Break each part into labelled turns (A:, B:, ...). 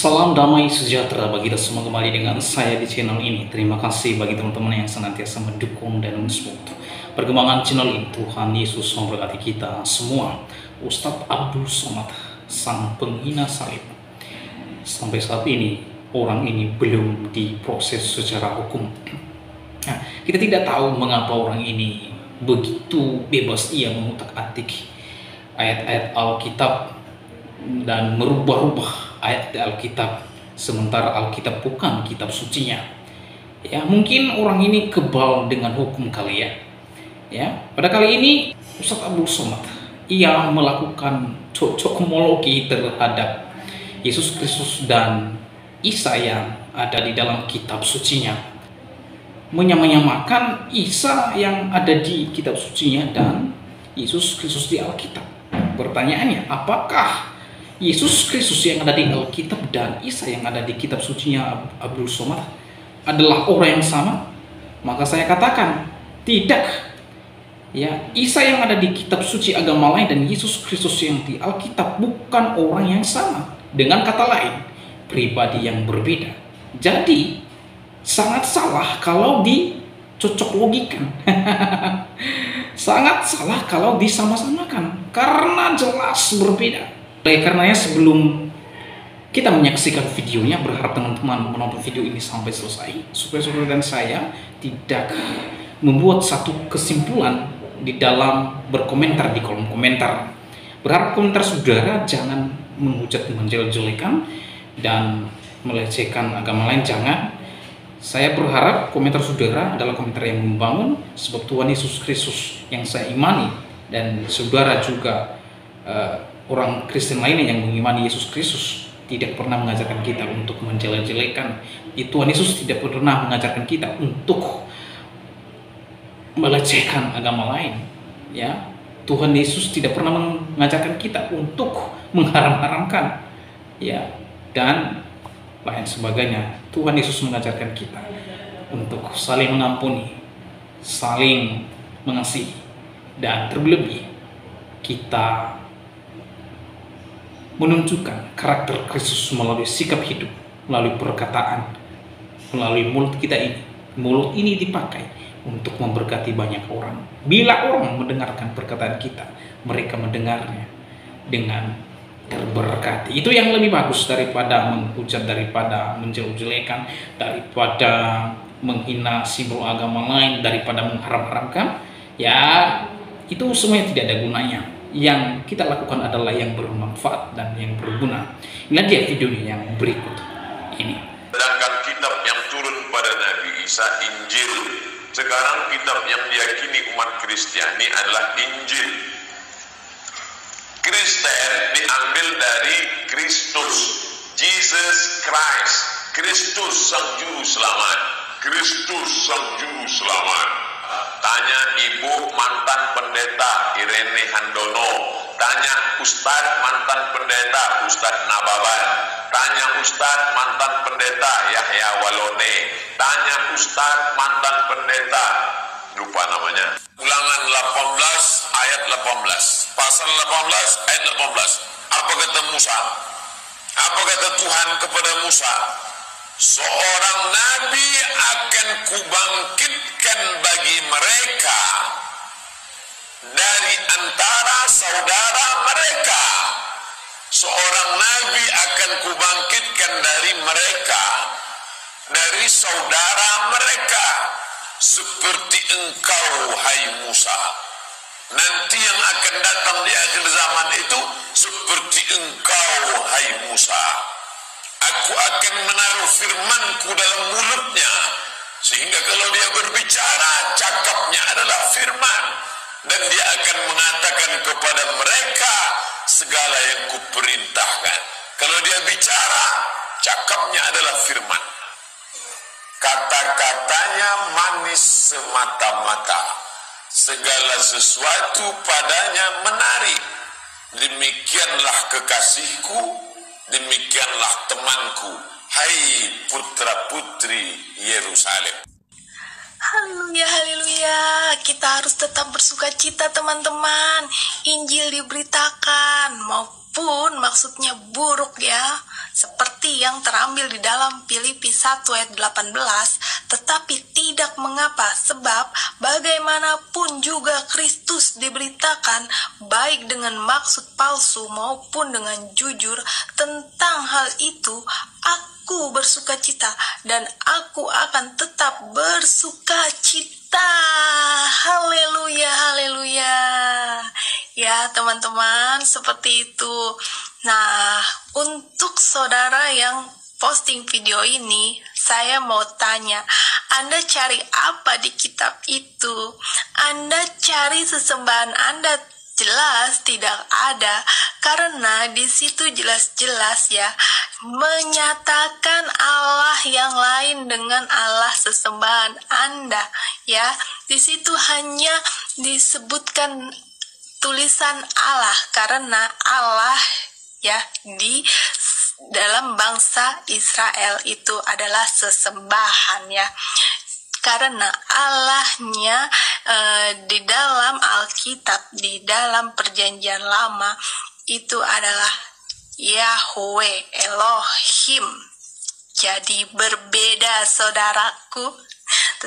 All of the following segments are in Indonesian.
A: Salam damai sejahtera bagi kita semua, kembali dengan saya di channel ini. Terima kasih bagi teman-teman yang senantiasa mendukung dan mensupport perkembangan channel ini. Tuhan Yesus memberkati kita semua. Ustadz Abdul Somad, sang penghina salib, sampai saat ini orang ini belum diproses secara hukum. Nah, kita tidak tahu mengapa orang ini begitu bebas ia mengutak-atik ayat-ayat Alkitab dan merubah-rubah ayat Alkitab, sementara Alkitab bukan kitab sucinya. Ya, mungkin orang ini kebal dengan hukum kali ya. Ya, pada kali ini Ustadz Abdul Somad ia melakukan cocokmologi terhadap Yesus Kristus dan Isa yang ada di dalam kitab sucinya, menyamakan Isa yang ada di kitab sucinya dan Yesus Kristus di Alkitab. Pertanyaannya, apakah Yesus Kristus yang ada di Alkitab dan Isa yang ada di kitab sucinya Abdul Somad adalah orang yang sama? Maka saya katakan tidak. Ya, Isa yang ada di kitab suci agama lain dan Yesus Kristus yang di Alkitab bukan orang yang sama. Dengan kata lain, pribadi yang berbeda. Jadi sangat salah kalau dicocok logikan. Sangat salah kalau disama-samakan karena jelas berbeda. Oleh karenanya, sebelum kita menyaksikan videonya, berharap teman-teman menonton video ini sampai selesai supaya saudara dan saya tidak membuat satu kesimpulan di dalam berkomentar di kolom komentar. Berharap komentar saudara jangan menghujat, menjelek-jelekan dan melecehkan agama lain, jangan. Saya berharap komentar saudara adalah komentar yang membangun, sebab Tuhan Yesus Kristus yang saya imani dan saudara juga orang Kristen lainnya yang mengimani Yesus Kristus tidak pernah mengajarkan kita untuk menjelek-jelekan. Tuhan Yesus tidak pernah mengajarkan kita untuk melecehkan agama lain. Ya, Tuhan Yesus tidak pernah mengajarkan kita untuk mengharam-haramkan, ya, dan lain sebagainya. Tuhan Yesus mengajarkan kita untuk saling mengampuni, saling mengasihi, dan terlebih kita menunjukkan karakter Kristus melalui sikap hidup, melalui perkataan, melalui mulut kita ini. Mulut ini dipakai untuk memberkati banyak orang. Bila orang mendengarkan perkataan kita, mereka mendengarnya dengan terberkati. Itu yang lebih bagus daripada menghujat, daripada menjelek-jelekan, daripada menghina simbol agama lain, daripada mengharam-haramkan. Ya, itu semuanya tidak ada gunanya. Yang kita lakukan adalah yang bermanfaat dan yang berguna. Lihat dia videonya yang berikut ini.
B: Sedangkan kitab yang turun pada Nabi Isa, Injil. Sekarang kitab yang diyakini umat Kristiani adalah Injil. Kristen diambil dari Kristus, Jesus Christ, Kristus sang juru selamat, Kristus sang juru selamat. Tanya ibu mantan pendeta Irene Handono, tanya Ustadz mantan pendeta Ustadz Nababan, tanya Ustadz mantan pendeta Yahya Walone, tanya Ustadz mantan pendeta lupa namanya. Ulangan 18 ayat 18, pasal 18 ayat 18. Apa kata Musa? Apa kata Tuhan kepada Musa? Seorang nabi akan kubangkitkan bagi mereka dari antara saudara mereka. Seorang nabi akan kubangkitkan dari mereka, dari saudara mereka, seperti engkau, hai Musa. Nanti yang akan datang di akhir zaman itu seperti engkau, hai Musa. Aku akan menaruh firmanku dalam mulutnya, sehingga kalau dia berbicara, cakapnya adalah firman, dan dia akan mengatakan kepada mereka segala yang kuperintahkan. Kalau dia bicara, cakapnya adalah firman. Kata-katanya manis semata-mata, segala sesuatu padanya menarik. Demikianlah kekasihku, demikianlah temanku, hai putra-putri Yerusalem.
C: Haleluya, haleluya. Kita harus tetap bersuka cita, teman-teman. Injil diberitakan maupun maksudnya buruk ya. seperti yang terambil di dalam Filipi 1 ayat 18, tetapi tidak mengapa, sebab bagaimanapun juga Kristus diberitakan, baik dengan maksud palsu maupun dengan jujur. Tentang hal itu, aku bersuka cita dan aku akan tetap bersuka cita. Haleluya, haleluya. Ya teman-teman, seperti itu. Nah, untuk saudara yang posting video ini, saya mau tanya, Anda cari apa di kitab itu? Anda cari sesembahan Anda? Jelas tidak ada, karena di situ jelas-jelas ya menyatakan Allah yang lain dengan Allah sesembahan Anda ya. Di situ hanya disebutkan tulisan Allah, karena Allah ya di dalam bangsa Israel itu adalah sesembahan ya. Karena Allahnya di dalam Alkitab, di dalam Perjanjian Lama itu adalah Yahweh Elohim. Jadi berbeda saudaraku,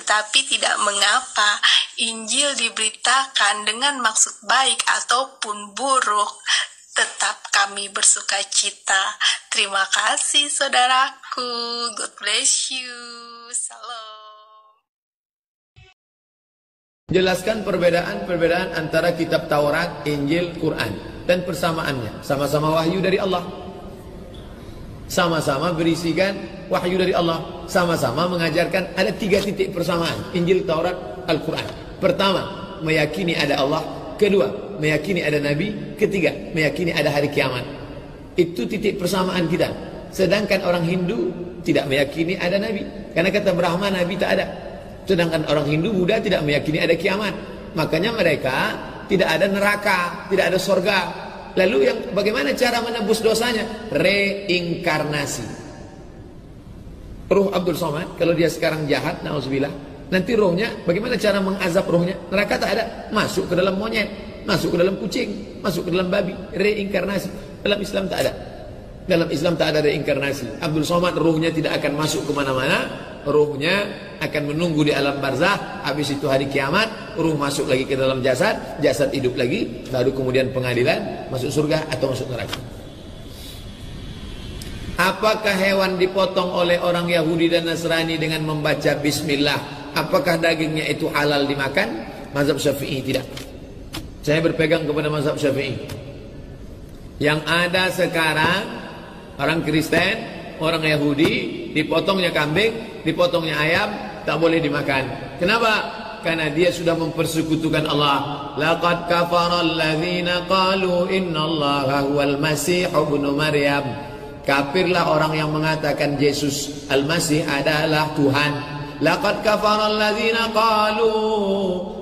C: tetapi tidak mengapa Injil diberitakan dengan maksud baik ataupun buruk, tetap kami bersuka cita. Terima kasih saudaraku. God bless you. Salam.
D: Jelaskan perbedaan antara kitab Taurat, Injil, Quran dan persamaannya. Sama-sama wahyu dari Allah. Sama-sama berisikan wahyu dari Allah. Sama-sama mengajarkan ada 3 titik persamaan Injil, Taurat, Al-Quran. Pertama, meyakini ada Allah. Kedua, meyakini ada Nabi. Ketiga, meyakini ada hari kiamat. Itu titik persamaan kita. Sedangkan orang Hindu tidak meyakini ada Nabi, karena kata Brahma Nabi tak ada. Sedangkan orang Hindu, Buddha tidak meyakini ada kiamat. Makanya mereka tidak ada neraka, tidak ada sorga. Lalu yang bagaimana cara menebus dosanya? Reinkarnasi. Ruh Abdul Somad, kalau dia sekarang jahat, na'udzubillah, nanti rohnya, bagaimana cara mengazab rohnya? Neraka tak ada. Masuk ke dalam monyet, masuk ke dalam kucing, masuk ke dalam babi. Reinkarnasi. Dalam Islam tak ada. Dalam Islam tak ada reinkarnasi. Abdul Somad rohnya tidak akan masuk kemana-mana. Ruhnya akan menunggu di alam barzah. Habis itu hari kiamat, ruh masuk lagi ke dalam jasad, jasad hidup lagi, baru kemudian pengadilan, masuk surga atau masuk neraka. Apakah hewan dipotong oleh orang Yahudi dan Nasrani dengan membaca bismillah? Apakah dagingnya itu halal dimakan? Mazhab Syafi'i tidak. Saya berpegang kepada mazhab Syafi'i. Yang ada sekarang orang Kristen, orang Yahudi, dipotongnya kambing, dipotongnya ayam, tak boleh dimakan. Kenapa? Karena dia sudah mempersekutukan Allah. Laqad kafara alladzina qalu innallaha huwal masih ibnu Maryam. Kafirlah orang yang mengatakan Yesus Al-Masih adalah Tuhan. Laqad kafara alladzina qalu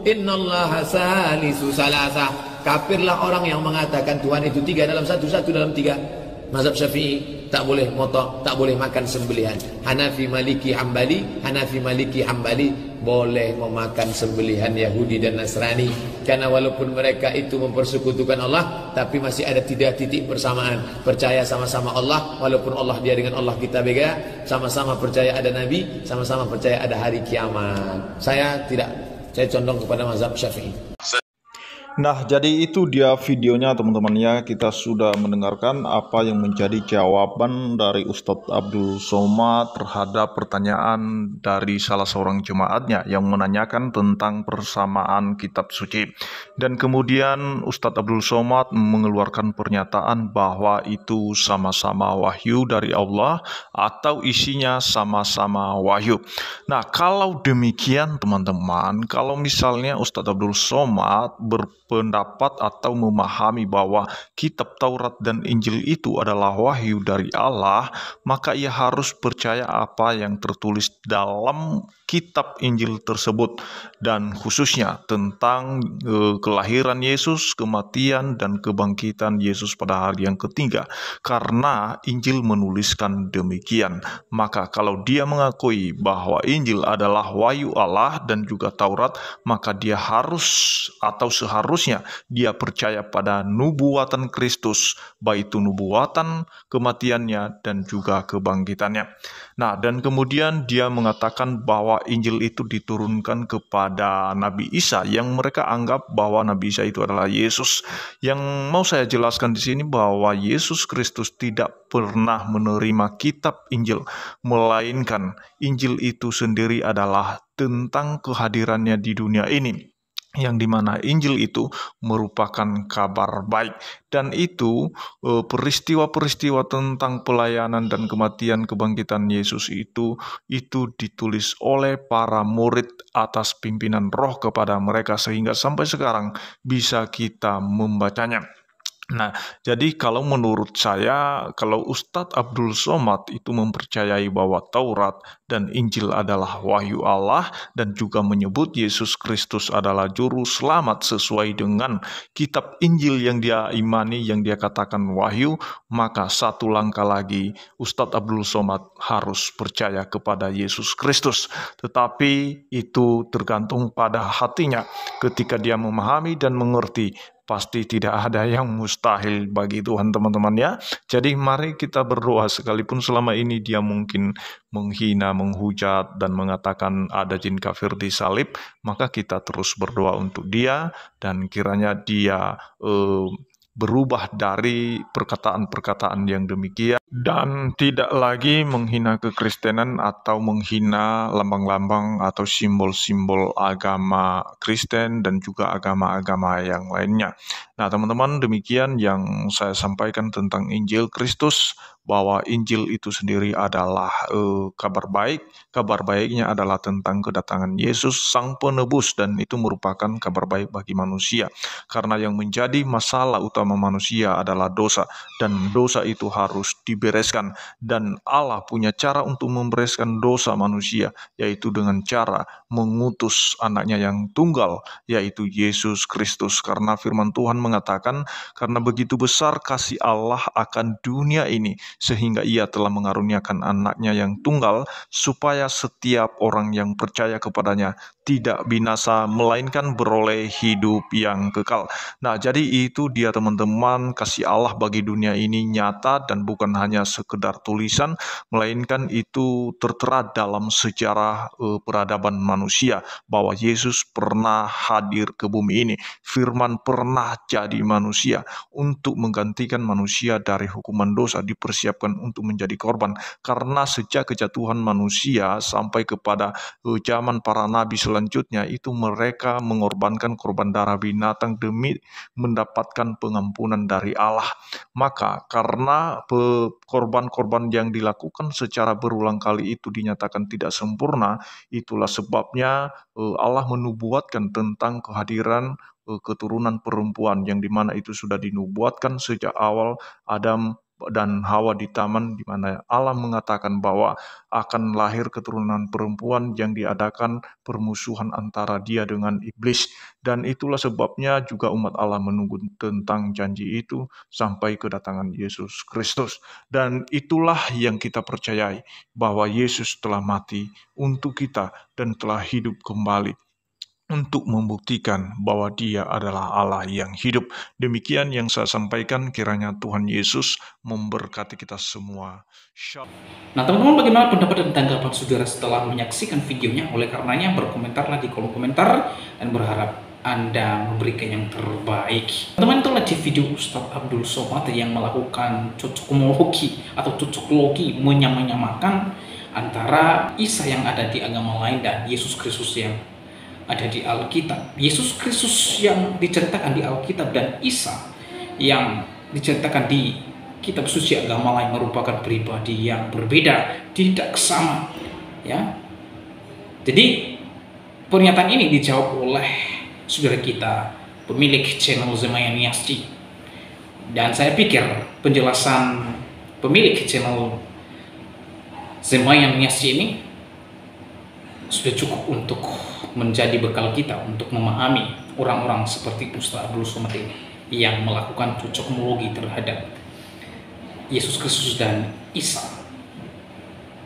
D: innallaha salisu salasa. Kafirlah orang yang mengatakan Tuhan itu 3 dalam 1, 1 dalam 3. Mazhab Syafi'i tak boleh motok, tak boleh makan sembelihan. Hanafi, Maliki, Hambali, Hanafi, Maliki, Hambali boleh memakan sembelihan Yahudi dan Nasrani. Karena walaupun mereka itu mempersekutukan Allah, tapi masih ada 3 titik persamaan. Percaya sama-sama Allah, walaupun Allah dia dengan Allah kita beda. Sama-sama percaya ada Nabi, sama-sama percaya ada hari kiamat. Saya tidak, saya condong kepada mazhab Syafi'i.
E: Nah, jadi itu dia videonya teman-teman ya. Kita sudah mendengarkan apa yang menjadi jawaban dari Ustadz Abdul Somad terhadap pertanyaan dari salah seorang jemaatnya yang menanyakan tentang persamaan kitab suci. Dan kemudian Ustadz Abdul Somad mengeluarkan pernyataan bahwa itu sama-sama wahyu dari Allah atau isinya sama-sama wahyu. Nah, kalau demikian teman-teman, kalau misalnya Ustadz Abdul Somad berpendapat atau memahami bahwa kitab Taurat dan Injil itu adalah wahyu dari Allah, maka ia harus percaya apa yang tertulis dalam kitab Injil tersebut, dan khususnya tentang kelahiran Yesus, kematian dan kebangkitan Yesus pada hari yang ketiga. Karena Injil menuliskan demikian, maka kalau dia mengakui bahwa Injil adalah wahyu Allah dan juga Taurat, maka dia harus atau seharusnya dia percaya pada nubuatan Kristus, baik itu nubuatan kematiannya dan juga kebangkitannya. Nah, dan kemudian dia mengatakan bahwa Injil itu diturunkan kepada Nabi Isa, yang mereka anggap bahwa Nabi Isa itu adalah Yesus. Yang mau saya jelaskan di sini bahwa Yesus Kristus tidak pernah menerima kitab Injil, melainkan Injil itu sendiri adalah tentang kehadirannya di dunia ini, yang dimana Injil itu merupakan kabar baik. Dan itu peristiwa-peristiwa tentang pelayanan dan kematian kebangkitan Yesus itu ditulis oleh para murid atas pimpinan Roh kepada mereka, sehingga sampai sekarang bisa kita membacanya. Nah, jadi kalau menurut saya, kalau Ustadz Abdul Somad itu mempercayai bahwa Taurat dan Injil adalah wahyu Allah dan juga menyebut Yesus Kristus adalah juru selamat sesuai dengan kitab Injil yang dia imani, yang dia katakan wahyu, maka satu langkah lagi Ustadz Abdul Somad harus percaya kepada Yesus Kristus. Tetapi itu tergantung pada hatinya. Ketika dia memahami dan mengerti, pasti tidak ada yang mustahil bagi Tuhan, teman-teman ya. Jadi mari kita berdoa, sekalipun selama ini dia mungkin menghina, menghujat, dan mengatakan ada jin kafir di salib, maka kita terus berdoa untuk dia, dan kiranya dia berubah dari perkataan-perkataan yang demikian dan tidak lagi menghina kekristenan atau menghina lambang-lambang atau simbol-simbol agama Kristen dan juga agama-agama yang lainnya. Nah, teman-teman, demikian yang saya sampaikan tentang Injil Kristus, bahwa Injil itu sendiri adalah kabar baik. Kabar baiknya adalah tentang kedatangan Yesus Sang Penebus, dan itu merupakan kabar baik bagi manusia. Karena yang menjadi masalah utama manusia adalah dosa, dan dosa itu harus dibereskan. Dan Allah punya cara untuk membereskan dosa manusia, yaitu dengan cara mengutus anaknya yang tunggal, yaitu Yesus Kristus. Karena firman Tuhan mengatakan, karena begitu besar kasih Allah akan dunia ini, sehingga ia telah mengaruniakan anaknya yang tunggal, supaya setiap orang yang percaya kepadanya tidak binasa, melainkan beroleh hidup yang kekal. Nah, jadi itu dia teman-teman, kasih Allah bagi dunia ini nyata dan bukan hanya sekedar tulisan, melainkan itu tertera dalam sejarah peradaban manusia, bahwa Yesus pernah hadir ke bumi ini. Firman pernah jadi manusia untuk menggantikan manusia dari hukuman dosa, dipersiapkan untuk menjadi korban. Karena sejak kejatuhan manusia sampai kepada zaman para nabi selanjutnya, itu mereka mengorbankan korban darah binatang demi mendapatkan pengampunan dari Allah. Maka karena korban-korban yang dilakukan secara berulang kali itu dinyatakan tidak sempurna, itulah sebabnya Allah menubuatkan tentang kehadiran keturunan perempuan, yang dimana itu sudah dinubuatkan sejak awal Adam dan Hawa di taman, di mana Allah mengatakan bahwa akan lahir keturunan perempuan yang diadakan permusuhan antara dia dengan iblis. Dan itulah sebabnya juga umat Allah menunggu tentang janji itu sampai kedatangan Yesus Kristus. Dan itulah yang kita percayai, bahwa Yesus telah mati untuk kita dan telah hidup kembali untuk membuktikan bahwa Dia adalah Allah yang hidup. Demikian yang saya sampaikan, kiranya Tuhan Yesus memberkati kita semua.
A: Nah, teman-teman, bagaimana pendapat dan tanggapan saudara setelah menyaksikan videonya? Oleh karenanya, berkomentarlah di kolom komentar dan berharap Anda memberikan yang terbaik. Teman-teman, itulah di video Ustadz Abdul Somad yang melakukan cocokologi atau cocoklogi, menyamakan antara Isa yang ada di agama lain dan Yesus Kristus yang ada di Alkitab. Yesus Kristus yang diceritakan di Alkitab dan Isa yang diceritakan di kitab suci agama lain merupakan pribadi yang berbeda, tidak sama, ya. Jadi pernyataan ini dijawab oleh saudara kita, pemilik channel Zemayan Yasci. Dan saya pikir penjelasan pemilik channel Zemayan Yasci ini sudah cukup untuk menjadi bekal kita untuk memahami orang-orang seperti Ustaz Abdul Somad ini yang melakukan cocokmologi terhadap Yesus Kristus dan Isa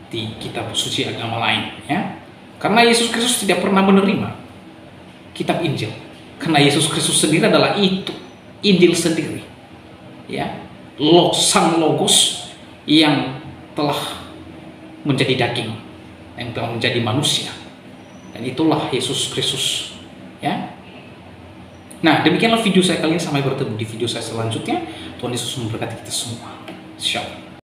A: di kitab suci agama lain, ya. Karena Yesus Kristus tidak pernah menerima kitab Injil, karena Yesus Kristus sendiri adalah itu Injil sendiri, ya, sang Logos yang telah menjadi daging, yang telah menjadi manusia, dan itulah Yesus Kristus, ya. Nah, demikianlah video saya kali ini, sampai bertemu di video saya selanjutnya. Tuhan Yesus memberkati kita semua. Shalom.